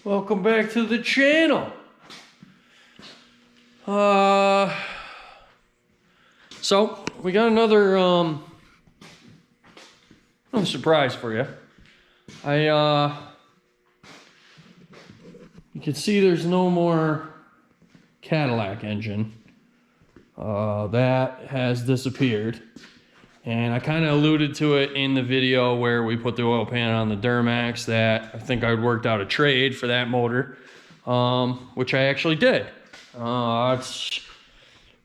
Welcome back to the channel. So we got another surprise for you. You can see there's no more Cadillac engine. That has disappeared. And I kind of alluded to it in the video where we put the oil pan on the Duramax that I think I'd worked out a trade for that motor, which I actually did. It's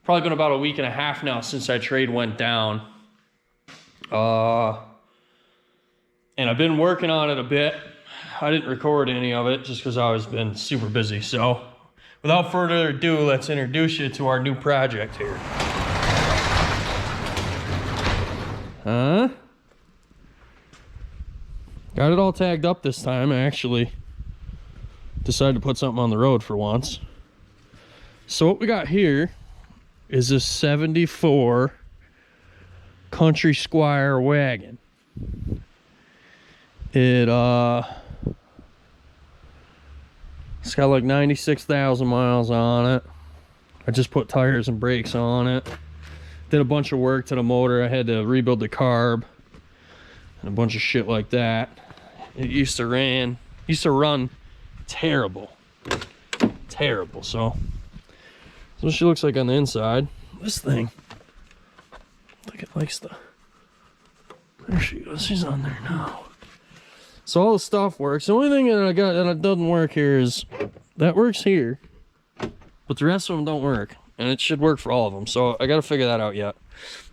probably been about a week and a half now since that trade went down. And I've been working on it a bit. I didn't record any of it just because I've been super busy. So without further ado, let's introduce you to our new project here. Got it all tagged up this time. I actually decided to put something on the road for once. So what we got here is a 74 Country Squire wagon. It's got like 96,000 miles on it. I just put tires and brakes on it. Did a bunch of work to the motor. I had to rebuild the carb and a bunch of shit like that. It used to run terrible. So what she looks like on the inside. This thing, I think it likes the, there she goes, she's on there now. So all the stuff works. The only thing that I got that doesn't work here is that works here, but the rest of them don't work. And it should work for all of them, so I gotta figure that out yet.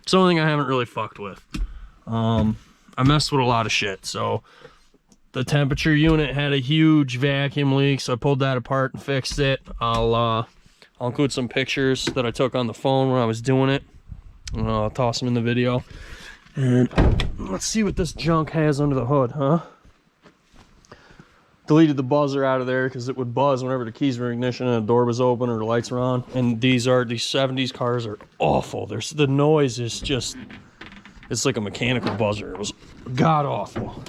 It's the only thing I haven't really fucked with. I messed with a lot of shit. So the temperature unit had a huge vacuum leak, so I pulled that apart and fixed it. I'll include some pictures that I took on the phone when I was doing it. I'll toss them in the video. And let's see what this junk has under the hood, huh? Deleted the buzzer out of there because it would buzz whenever the keys were in ignition and the door was open or the lights were on. And these 70s cars are awful. The noise is just, it's like a mechanical buzzer. It was god awful.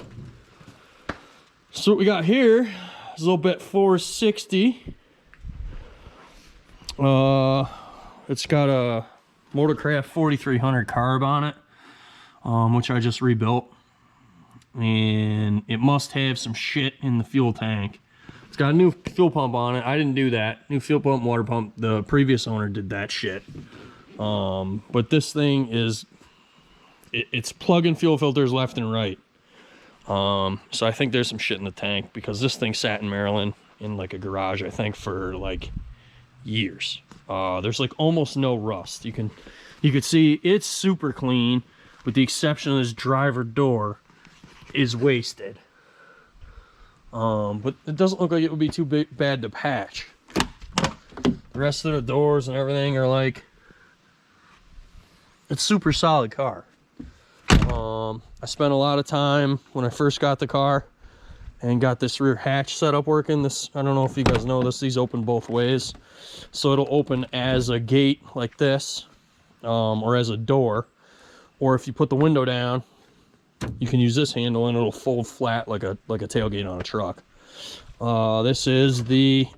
So what we got here is a little bit 460. It's got a Motorcraft 4300 carb on it, which I just rebuilt. And it must have some shit in the fuel tank. It's got a new fuel pump on it. I didn't do that. New fuel pump, water pump. The previous owner did that shit. But this thing is, it's plug-in fuel filters left and right. So I think there's some shit in the tank because this thing sat in Maryland in like a garage, I think, for like years. There's like almost no rust. You could see it's super clean with the exception of this driver door is wasted. But it doesn't look like it would be too bad to patch. The rest of the doors and everything are like, it's super solid car. I spent a lot of time when I first got the car and got this rear hatch set up working. This, I don't know if you guys know this, these open both ways. So it'll open as a gate like this, or as a door, or if you put the window down, you can use this handle and it'll fold flat like a tailgate on a truck. This is the,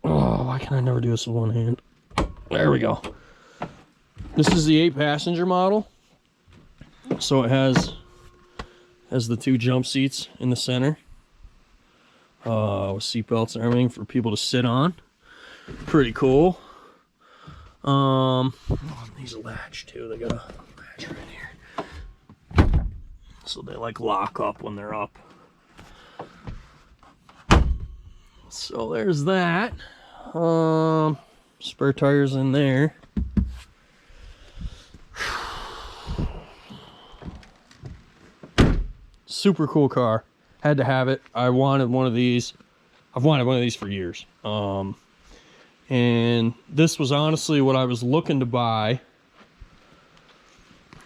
oh, why can I never do this with one hand? There we go. This is the 8-passenger model. So it has the 2 jump seats in the center, with seat belts and everything for people to sit on. Pretty cool. These latch too. They got a latch right here. So they like lock up when they're up. So there's that. Spare tires in there. Super cool car. Had to have it. I wanted one of these. I've wanted one of these for years. And this was honestly what I was looking to buy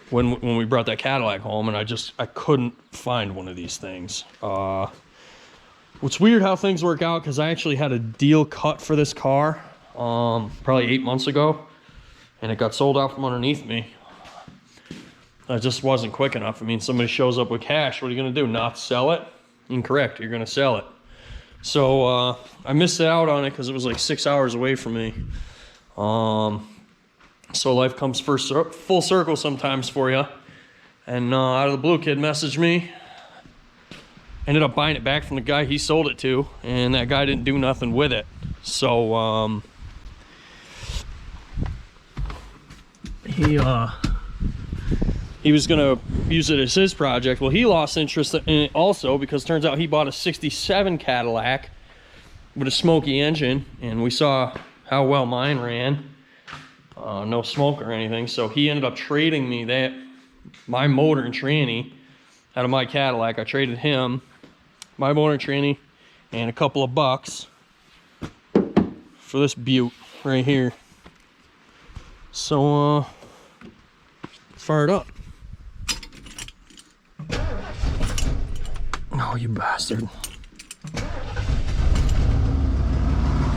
when we brought that Cadillac home, and I couldn't find one of these things. It's weird how things work out because I actually had a deal cut for this car probably 8 months ago, and it got sold out from underneath me. I just wasn't quick enough. I mean, somebody shows up with cash, what are you going to do? Not sell it? Incorrect. You're going to sell it. So I missed out on it because it was like 6 hours away from me. So life comes full circle sometimes for you. And out of the blue, kid messaged me. Ended up buying it back from the guy he sold it to, and that guy didn't do nothing with it. So he was gonna use it as his project. Well, he lost interest in it also because it turns out he bought a '67 Cadillac with a smoky engine, and we saw how well mine ran. No smoke or anything. So he ended up trading me my motor and tranny out of my Cadillac. I traded him my motor and tranny and a couple of bucks for this Butte right here. So fire it up. Oh, you bastard.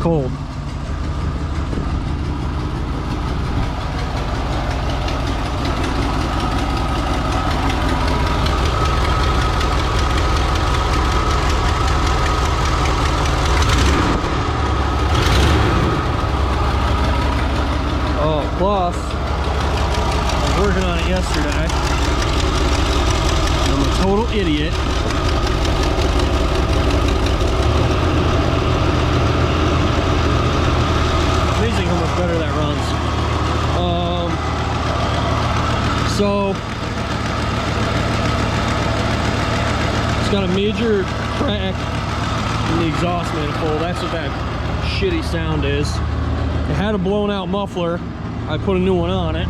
Cold. Plus, I was working on it yesterday. I'm a total idiot. Amazing how much better that runs. So it's got a major crack in the exhaust manifold. That's what that shitty sound is. It had a blown out muffler. I put a new one on it.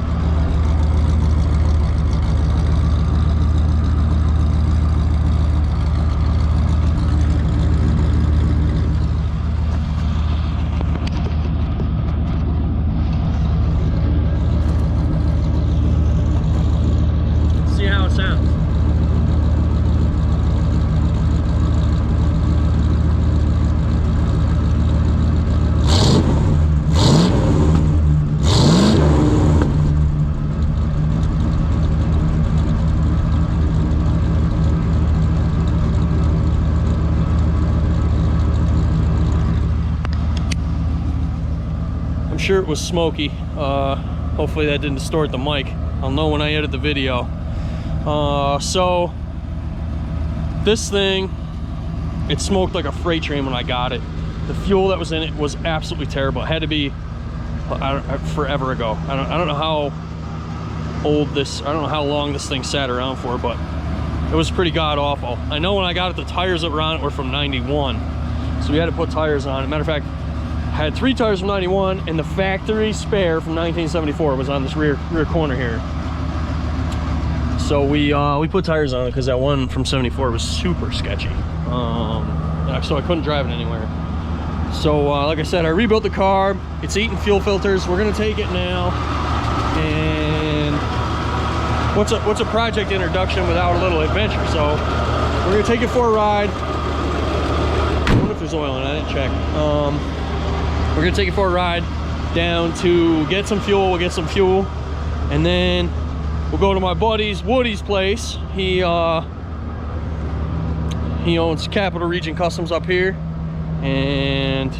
See how it sounds. Sure it was smoky. Hopefully that didn't distort the mic. I'll know when I edit the video. So this thing, it smoked like a freight train when I got it. The fuel that was in it was absolutely terrible. It had to be forever ago. I don't know how old this, I don't know how long this thing sat around for, but it was pretty god awful. I know when I got it, the tires that were on it were from 91, so we had to put tires on it. Matter of fact, had 3 tires from 91, and the factory spare from 1974 was on this rear corner here. So we put tires on it because that one from 74 was super sketchy. So I couldn't drive it anywhere. So like I said, I rebuilt the car. It's eating fuel filters. We're gonna take it now. And what's a project introduction without a little adventure? So we're gonna take it for a ride. I wonder if there's oil in it. I didn't check. We're gonna take it for a ride down to get some fuel. We'll get some fuel, and then we'll go to my buddy's Woody's place. He owns Capital Region Customs up here, and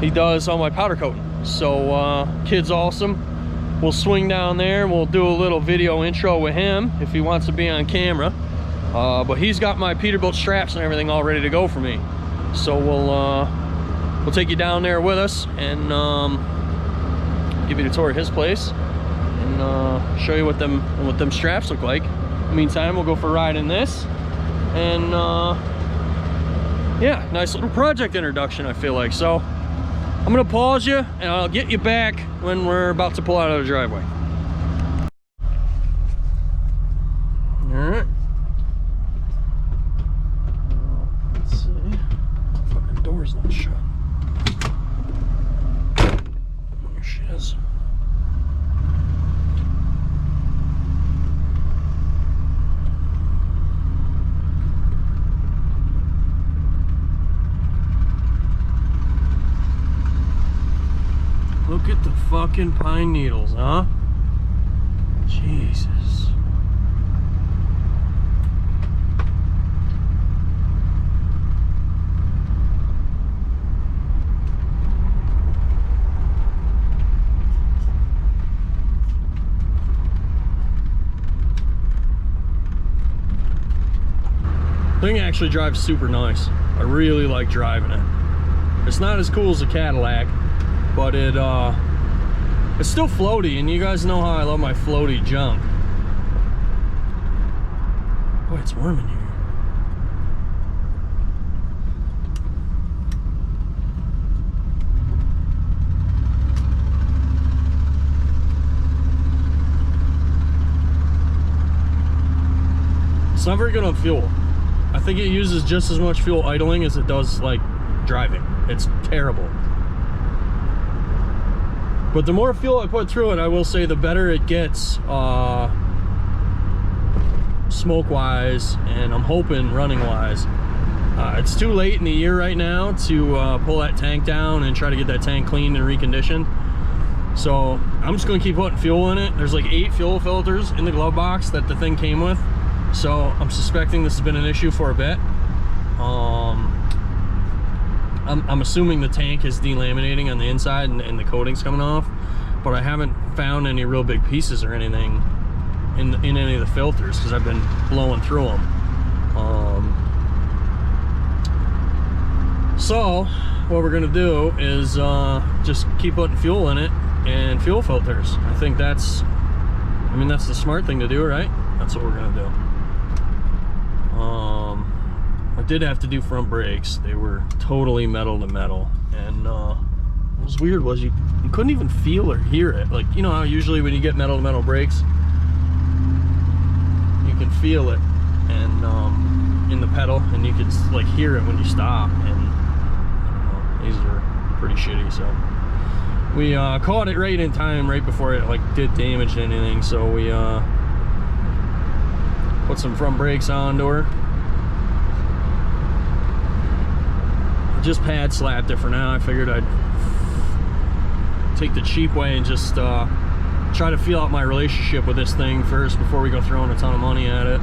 he does all my powder coating. So kid's awesome. We'll swing down there and we'll do a little video intro with him if he wants to be on camera. But he's got my Peterbilt straps and everything all ready to go for me. So we'll take you down there with us and give you a tour of his place and show you what them straps look like. In the meantime, we'll go for a ride in this, and yeah, nice little project introduction, I feel like. So I'm gonna pause you and I'll get you back when we're about to pull out of the driveway. All right. Let's see. Fucking door's not shut. There she is. Look at the fucking pine needles, huh? Jesus. Thing actually drives super nice. I really like driving it. It's not as cool as a Cadillac, but it's still floaty, and you guys know how I love my floaty junk. Boy, it's warm in here. It's not very good on fuel. I think it uses just as much fuel idling as it does like driving. It's terrible. But the more fuel I put through it, I will say the better it gets smoke wise, and I'm hoping running wise. It's too late in the year right now to pull that tank down and try to get that tank cleaned and reconditioned. So I'm just gonna keep putting fuel in it. There's like 8 fuel filters in the glove box that the thing came with. So I'm suspecting this has been an issue for a bit. I'm assuming the tank is delaminating on the inside and the coating's coming off, but I haven't found any real big pieces or anything in any of the filters because I've been blowing through them. So what we're gonna do is just keep putting fuel in it and fuel filters. I think that's the smart thing to do, right? That's what we're gonna do. I did have to do front brakes. They were totally metal to metal, and what was weird was you couldn't even feel or hear it. Like, you know how usually when you get metal to metal brakes, you can feel it and in the pedal, and you can like hear it when you stop. And I don't know, these are pretty shitty. So we caught it right in time, right before it like did damage to anything. So we put some front brakes on to her. Just pad slapped it for now. I figured I'd take the cheap way and just try to feel out my relationship with this thing first before we go throwing a ton of money at it.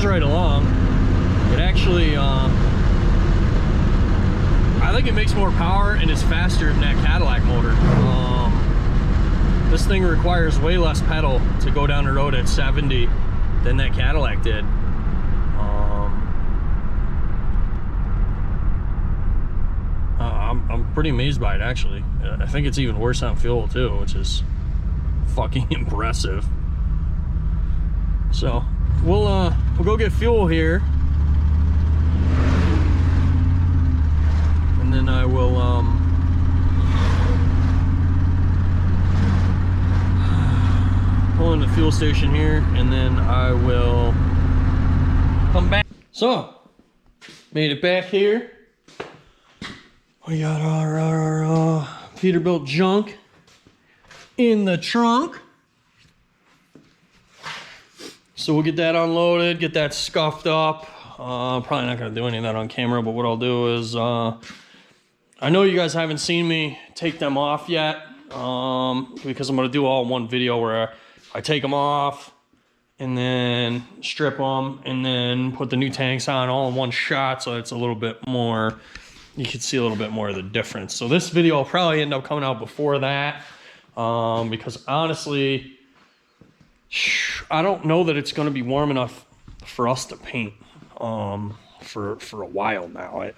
Right along. It actually I think it makes more power and is faster than that Cadillac motor. This thing requires way less pedal to go down the road at 70 than that Cadillac did. I'm pretty amazed by it, actually. I think it's even worse on fuel too, which is fucking impressive. So we'll go get fuel here, and then I will pull in the fuel station here, and then I will come back. So made it back here. We got our Peterbilt junk in the trunk. So we'll get that unloaded, get that scuffed up. Probably not gonna do any of that on camera, but what I'll do is, I know you guys haven't seen me take them off yet, because I'm gonna do all in one video where I take them off and then strip them, and then put the new tanks on all in one shot, so it's a little bit more, you can see a little bit more of the difference. So this video will probably end up coming out before that, because honestly, I don't know that it's going to be warm enough for us to paint for a while now.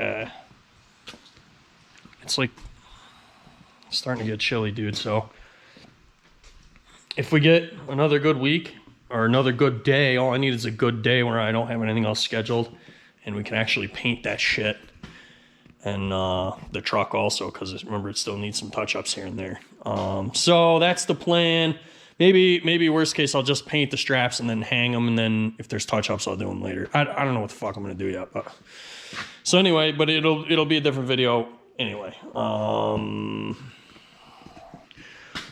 It's like starting to get chilly, dude. So if we get another good week or another good day, all I need is a good day where I don't have anything else scheduled, and we can actually paint that shit. And the truck also, because remember, it still needs some touch-ups here and there. So that's the plan. Maybe worst case, I'll just paint the straps and then hang them, and then if there's touch-ups, I'll do them later. I don't know what the fuck I'm gonna do yet. But so anyway, but it'll be a different video anyway.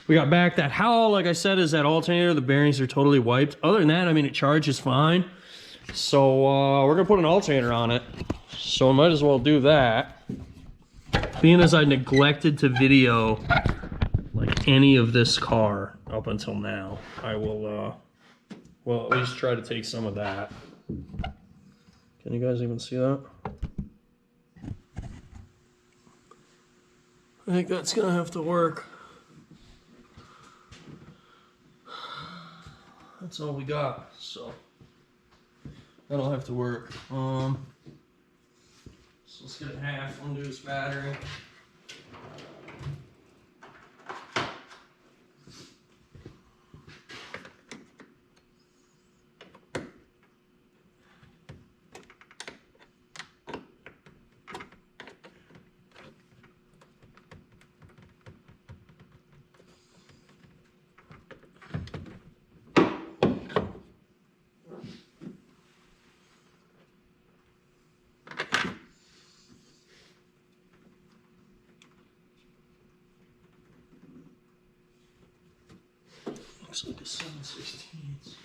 We got back that howl, like I said, is that alternator. The bearings are totally wiped. Other than that, I mean, it charges fine. So we're gonna put an alternator on it. So I might as well do that. Being as I neglected to video like any of this car up until now, I will well, at least try to take some of that. Can you guys even see that? I think that's gonna have to work. That's all we got, so that'll have to work. So let's get it half, undo this battery. Looks like a 7/16.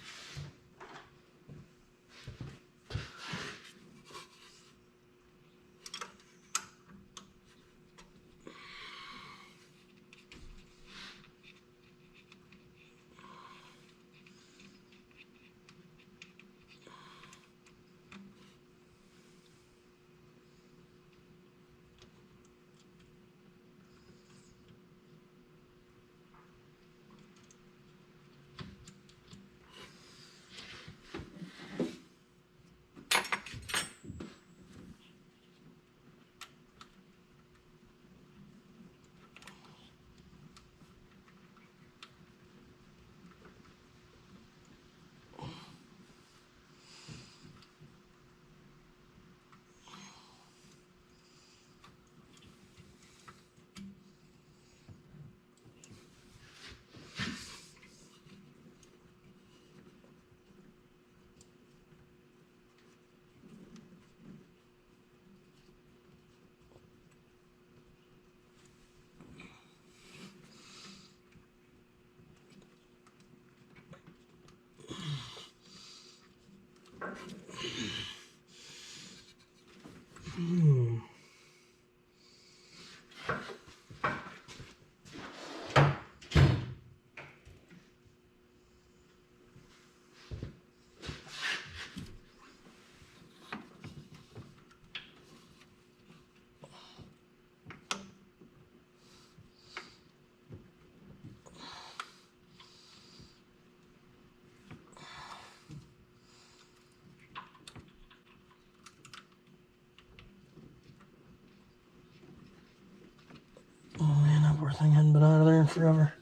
Oh man, that poor thing hadn't been out of there in forever.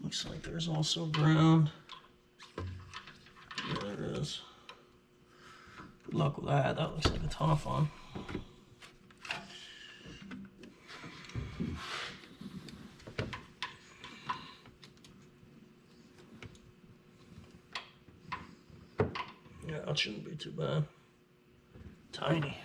Looks like there's also ground. There it is. Good luck with that. That looks like a ton of fun. Yeah, that shouldn't be too bad. Tiny.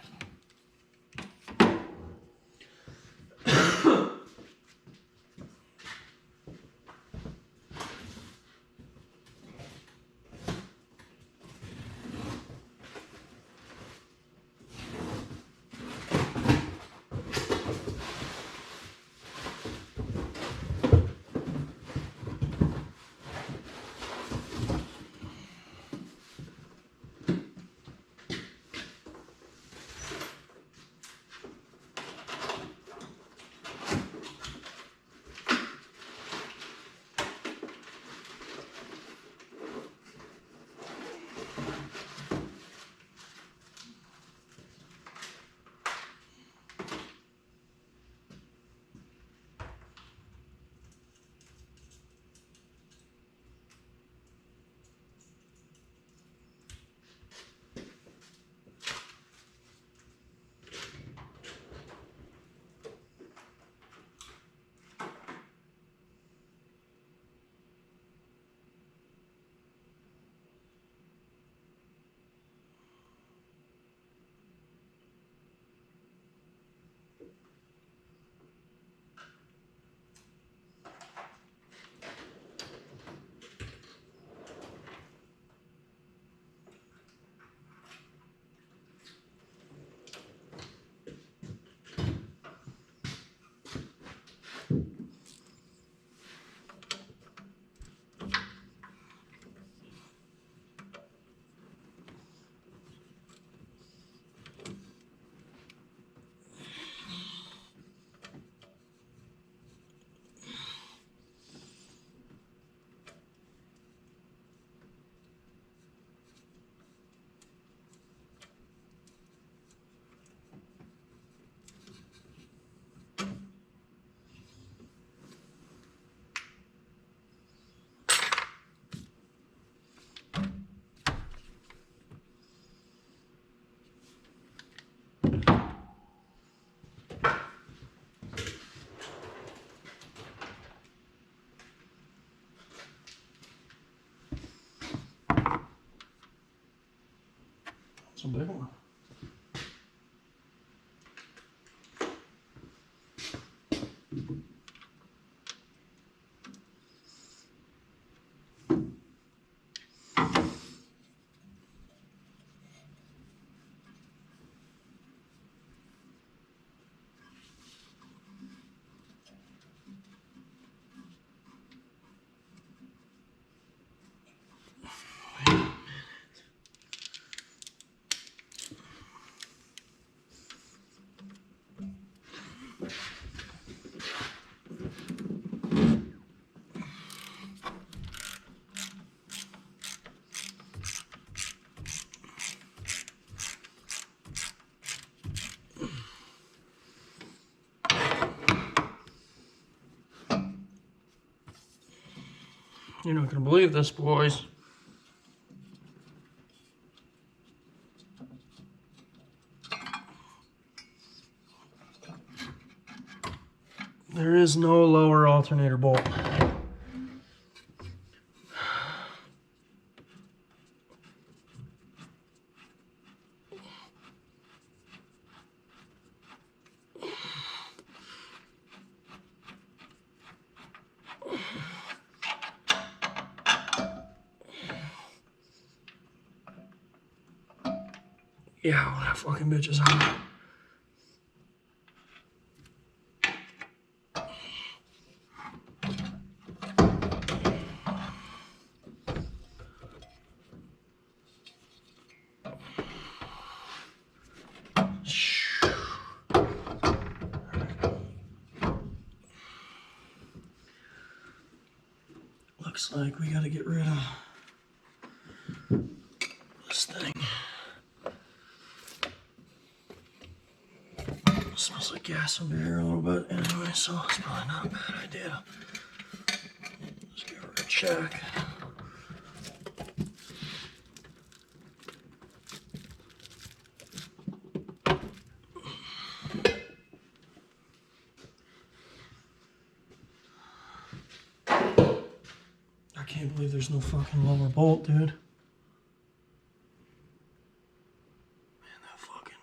a big one. You're not gonna believe this, boys. There is no lower alternator bolt. Yeah, that fucking bitch is hot. Looks like we gotta get rid of this thing. It smells like gas under here a little bit anyway, so it's probably not a bad idea. Let's give her a check. I can't believe there's no fucking lower bolt, dude. Man, that fucking...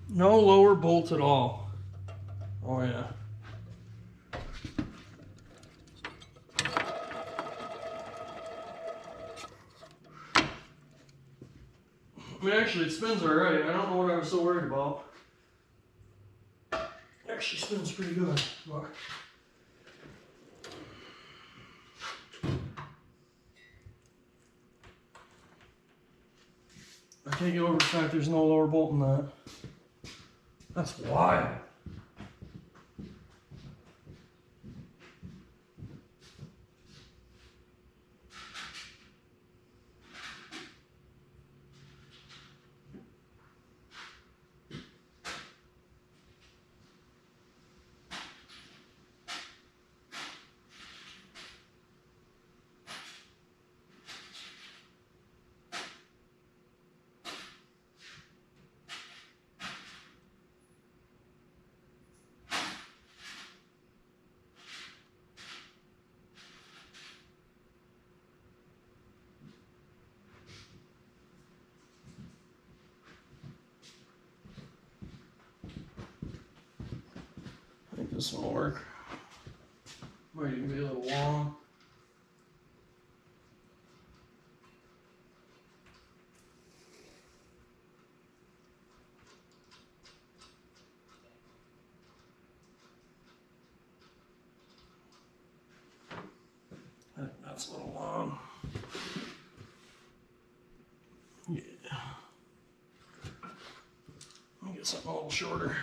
No lower bolt at all. Oh yeah. I mean, actually, it spins alright. I don't know what I was so worried about. It actually spins pretty good. But I can't get over the fact there's no lower bolt in that. That's wild. I think this one will work. Might even be a little long. I think that's a little long. Yeah. Let me get something a little shorter.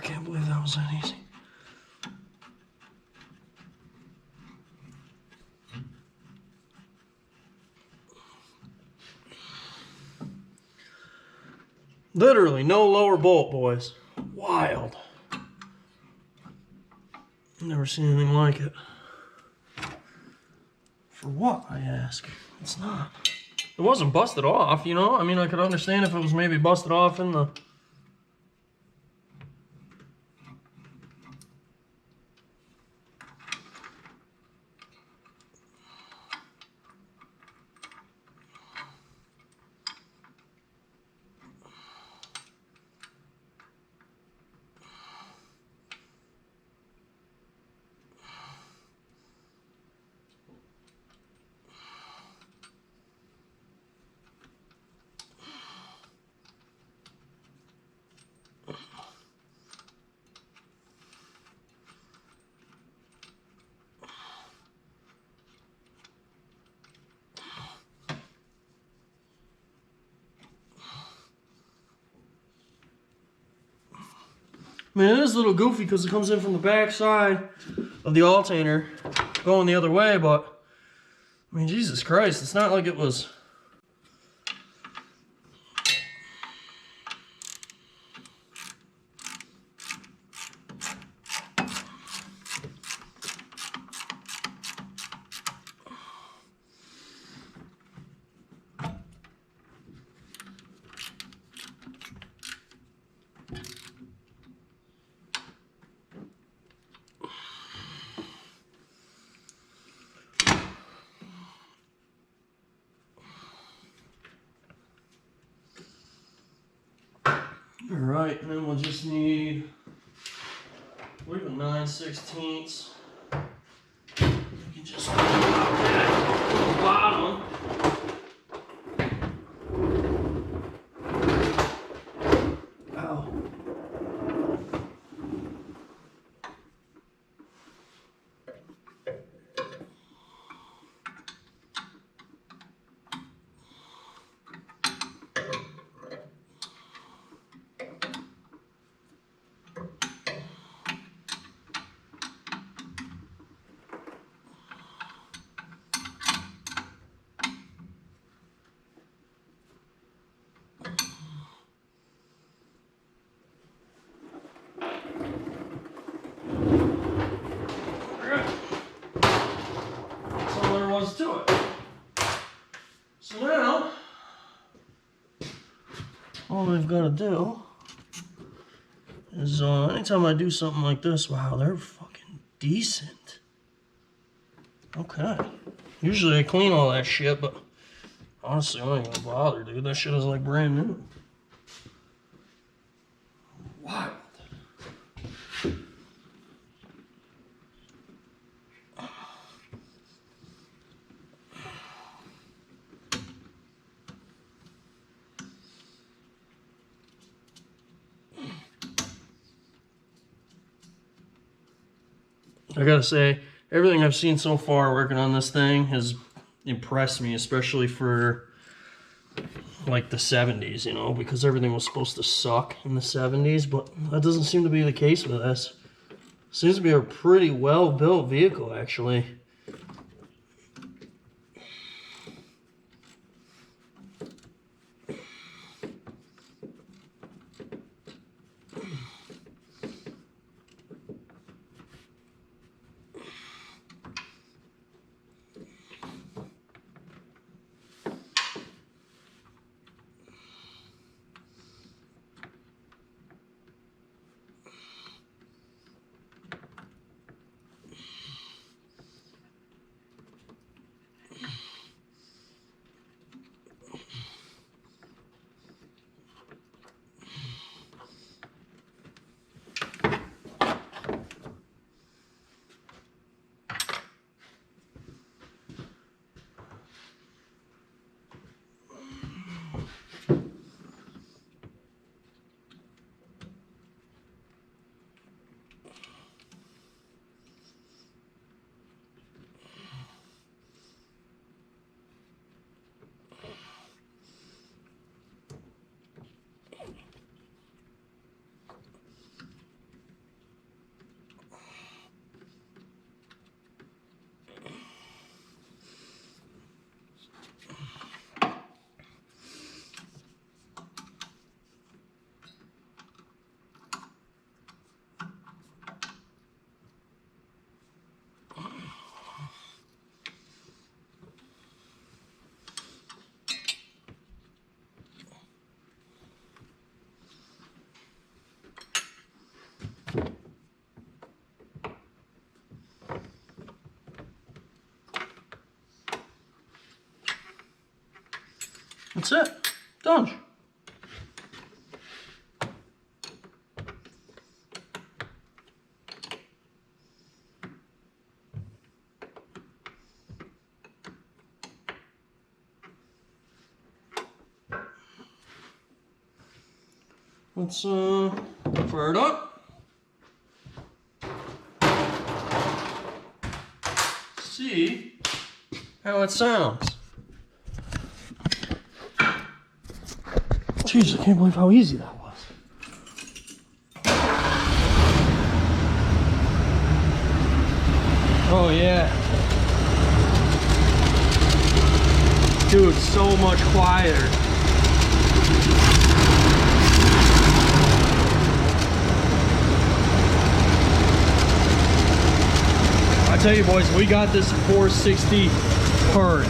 I can't believe that was that easy. Literally no lower bolt, boys. Wild. Never seen anything like it. For what, I ask? It's not. It wasn't busted off, you know? I mean, I could understand if it was maybe busted off in the... I mean, it is a little goofy because it comes in from the back side of the alternator going the other way, but I mean, Jesus Christ, it's not like it was... Alright, and then we'll just need, I believe, a 9/16. You can just put that on the bottom. Ow. To it. So now, all we've got to do is, anytime I do something like this, wow, they're fucking decent. Okay. Usually I clean all that shit, but honestly, I ain't gonna bother, dude. That shit is like brand new. Wild. I gotta say, everything I've seen so far working on this thing has impressed me, especially for like the 70s, you know, because everything was supposed to suck in the 70s, but that doesn't seem to be the case with this. Seems to be a pretty well-built vehicle, actually. That's it. Done. Let's fire it up. See how it sounds. Jeez, I can't believe how easy that was. Oh yeah. Dude, so much quieter. I tell you boys, we got this 460 hard,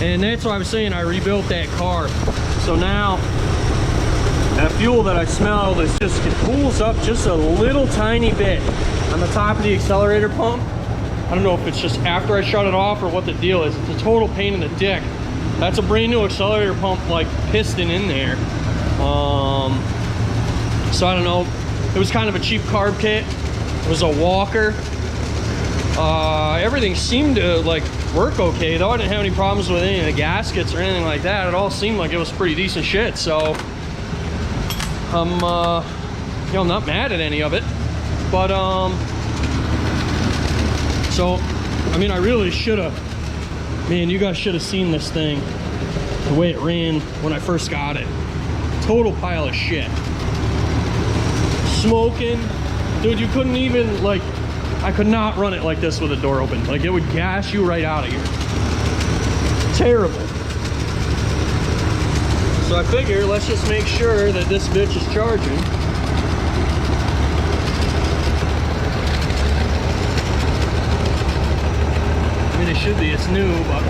and that's why I was saying I rebuilt that car. So now that fuel that I smelled is just, it cools up just a little tiny bit on the top of the accelerator pump. I don't know if it's just after I shut it off or what the deal is. It's a total pain in the dick. That's a brand new accelerator pump like piston in there. So I don't know. It was kind of a cheap carb kit. It was a walker. Everything seemed to like work okay though. I didn't have any problems with any of the gaskets or anything like that. It all seemed like it was pretty decent shit. So I'm you know, I'm not mad at any of it. But so I mean, I really should have, man, you guys should have seen this thing, the way it ran when I first got it. Total pile of shit. Smoking, dude, you couldn't even like, I could not run it like this with the door open. Like, it would gas you right out of here. Terrible. So I figure let's just make sure that this bitch is charging. I mean, it should be, it's new, but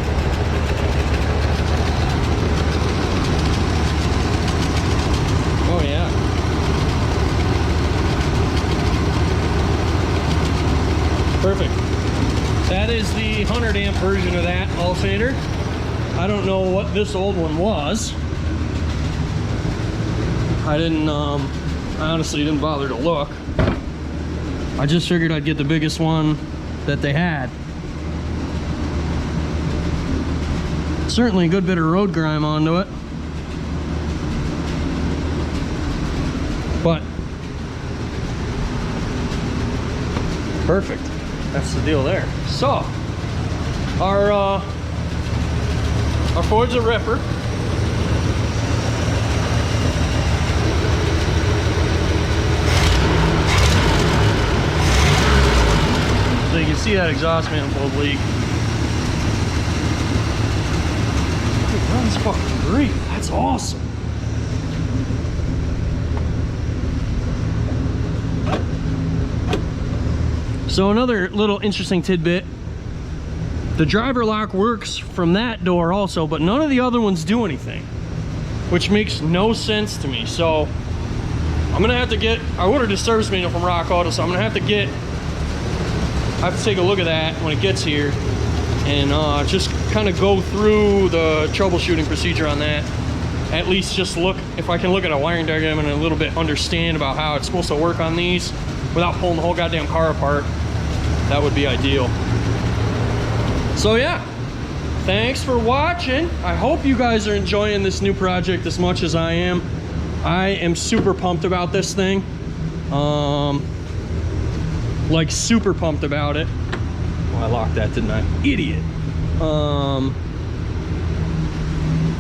oh yeah. Perfect. That is the 100 amp version of that alternator. I don't know what this old one was. I honestly didn't bother to look. I just figured I'd get the biggest one that they had. Certainly a good bit of road grime onto it. But perfect. That's the deal there. So our Ford's a ripper. So you can see that exhaust manifold leak. It runs fucking great. That's awesome. So another little interesting tidbit, the driver lock works from that door also, but none of the other ones do anything, which makes no sense to me. So I'm gonna have to get, I ordered a service manual from Rock Auto, so I'm gonna have to take a look at that when it gets here and just kind of go through the troubleshooting procedure on that. At least just look, if I can look at a wiring diagram and a little bit understand about how it's supposed to work on these without pulling the whole goddamn car apart. That would be ideal. So yeah, thanks for watching. I hope you guys are enjoying this new project as much as I am. I am super pumped about this thing. Like super pumped about it. Oh, I locked that, didn't I? Idiot.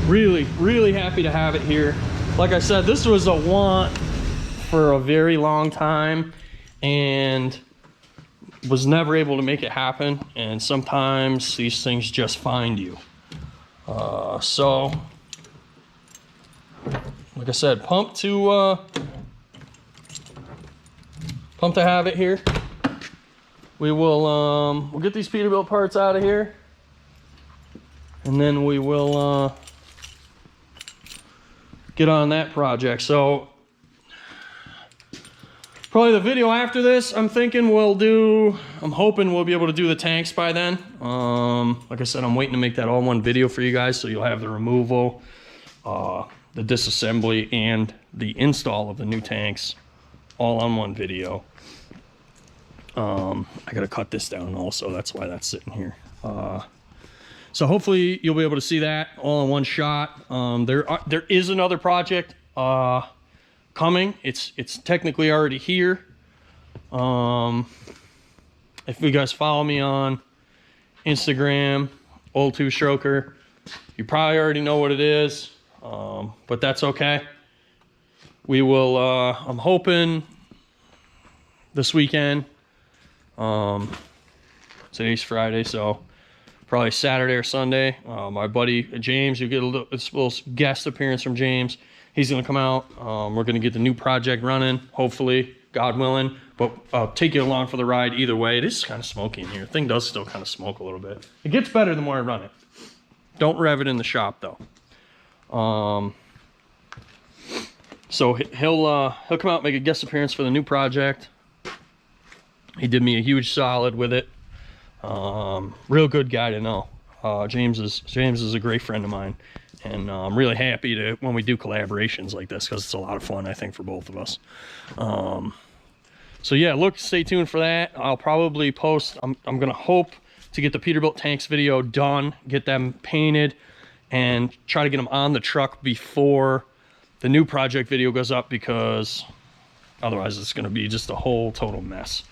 Really happy to have it here. Like I said, this was a want for a very long time and was never able to make it happen, and sometimes these things just find you. So like I said, pumped to have it here. We will we'll get these Peterbilt parts out of here, and then we will get on that project. So probably the video after this, I'm thinking I'm hoping we'll be able to do the tanks by then. Like I said, I'm waiting to make that all one video for you guys, so you'll have the removal, the disassembly and the install of the new tanks all on one video. I gotta cut this down also, that's why that's sitting here. So hopefully you'll be able to see that all in one shot. There is another project coming. It's technically already here. If you guys follow me on Instagram, Old Two Stroker, you probably already know what it is, but that's okay. We will, I'm hoping this weekend, today's Friday, so probably Saturday or Sunday, my buddy James, you get a little guest appearance from James. He's gonna come out. We're gonna get the new project running, hopefully, God willing, but I'll take you along for the ride either way. It is kind of smoky in here. The thing does still kind of smoke a little bit. It gets better the more I run it. Don't rev it in the shop though. So he'll come out and make a guest appearance for the new project. He did me a huge solid with it. Real good guy to know. James is a great friend of mine, and I'm really happy to when we do collaborations like this, because it's a lot of fun, I think, for both of us. So yeah, stay tuned for that. I'll probably post. I'm gonna hope to get the Peterbilt tanks video done, get them painted, and try to get them on the truck before the new project video goes up, because otherwise it's gonna be just a whole total mess.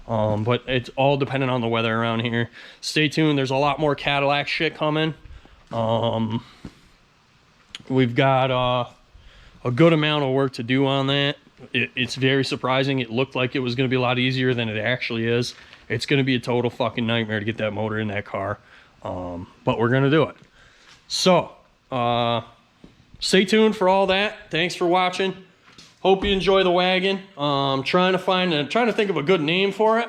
But it's all dependent on the weather around here. Stay tuned. There's a lot more Cadillac shit coming. We've got a good amount of work to do on that. It's very surprising. It looked like it was going to be a lot easier than it actually is. It's going to be a total fucking nightmare to get that motor in that car. But we're going to do it. So, stay tuned for all that. Thanks for watching. Hope you enjoy the wagon. Trying to think of a good name for it.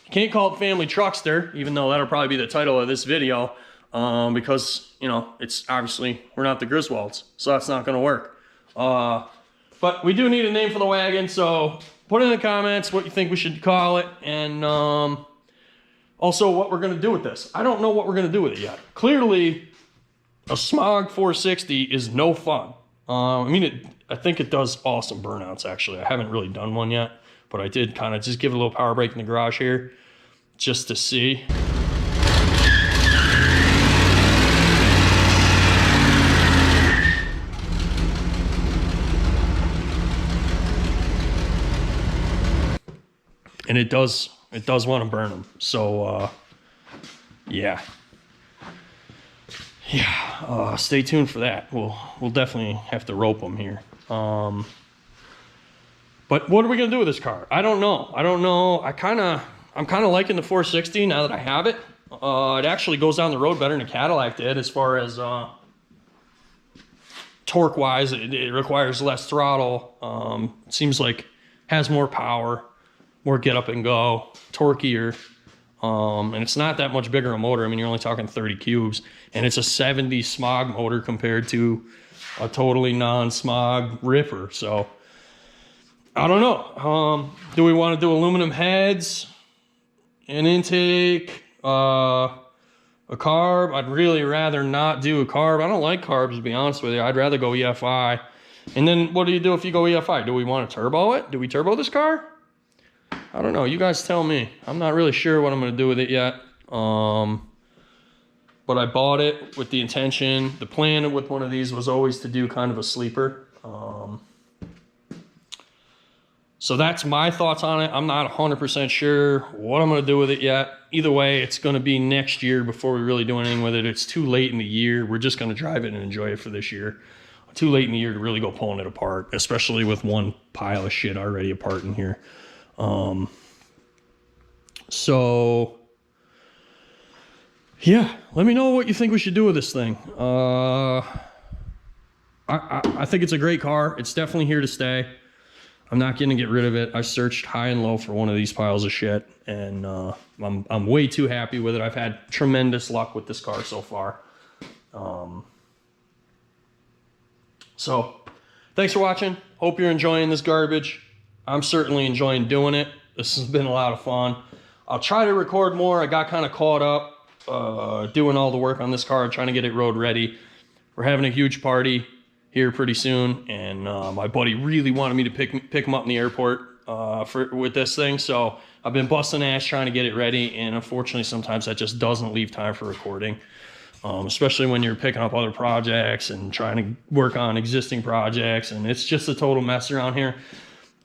You can't call it Family Truckster, even though that'll probably be the title of this video, because, you know, it's obviously, we're not the Griswolds, so that's not going to work. But we do need a name for the wagon, so put in the comments what you think we should call it, and also what we're going to do with this. I don't know what we're going to do with it yet. Clearly, a Smog 460 is no fun. I think it does awesome burnouts, actually. I haven't really done one yet, but I did kind of just give it a little power brake in the garage here, just to see. And it does want to burn them. So, yeah. Yeah, stay tuned for that. We'll definitely have to rope them here. But what are we gonna do with this car? I don't know. I'm kind of liking the 460 now that I have it. It actually goes down the road better than a Cadillac did, as far as torque wise. It requires less throttle. It seems like has more power, more get up and go, torqueier. And it's not that much bigger a motor. I mean, you're only talking 30 cubes, and it's a 70 Smog motor compared to a totally non-Smog Ripper. So I don't know. Do we want to do aluminum heads, an intake, a carb? I'd really rather not do a carb. I don't like carbs, to be honest with you. I'd rather go EFI. And then what do you do if you go EFI? Do we want to turbo it? Do we turbo this car? I don't know. You guys tell me. I'm not really sure what I'm going to do with it yet. But I bought it with the intention. The plan with one of these was always to do kind of a sleeper. So that's my thoughts on it. I'm not 100% sure what I'm going to do with it yet. Either way, it's going to be next year before we really do anything with it. It's too late in the year. We're just going to drive it and enjoy it for this year. Too late in the year to really go pulling it apart, especially with one pile of shit already apart in here. So yeah, let me know what you think we should do with this thing. I think it's a great car. It's definitely here to stay. I'm not going to get rid of it. I searched high and low for one of these piles of shit, and I'm way too happy with it. I've had tremendous luck with this car so far. So thanks for watching. Hope you're enjoying this garbage. I'm certainly enjoying doing it. This has been a lot of fun. I'll try to record more. I got kind of caught up doing all the work on this car, trying to get it road ready. We're having a huge party here pretty soon, and my buddy really wanted me to pick him up in the airport with this thing, so I've been busting ass trying to get it ready, and unfortunately sometimes that just doesn't leave time for recording, especially when you're picking up other projects and trying to work on existing projects, and it's just a total mess around here.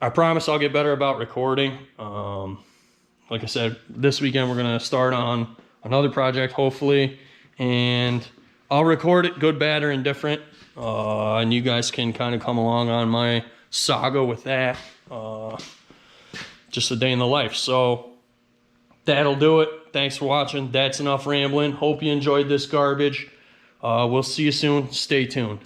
I promise I'll get better about recording. Like I said, this weekend we're gonna start on another project hopefully, and I'll record it, good, bad, or indifferent, and you guys can kind of come along on my saga with that. Just a day in the life. So that'll do it. Thanks for watching. That's enough rambling. Hope you enjoyed this garbage. We'll see you soon. Stay tuned.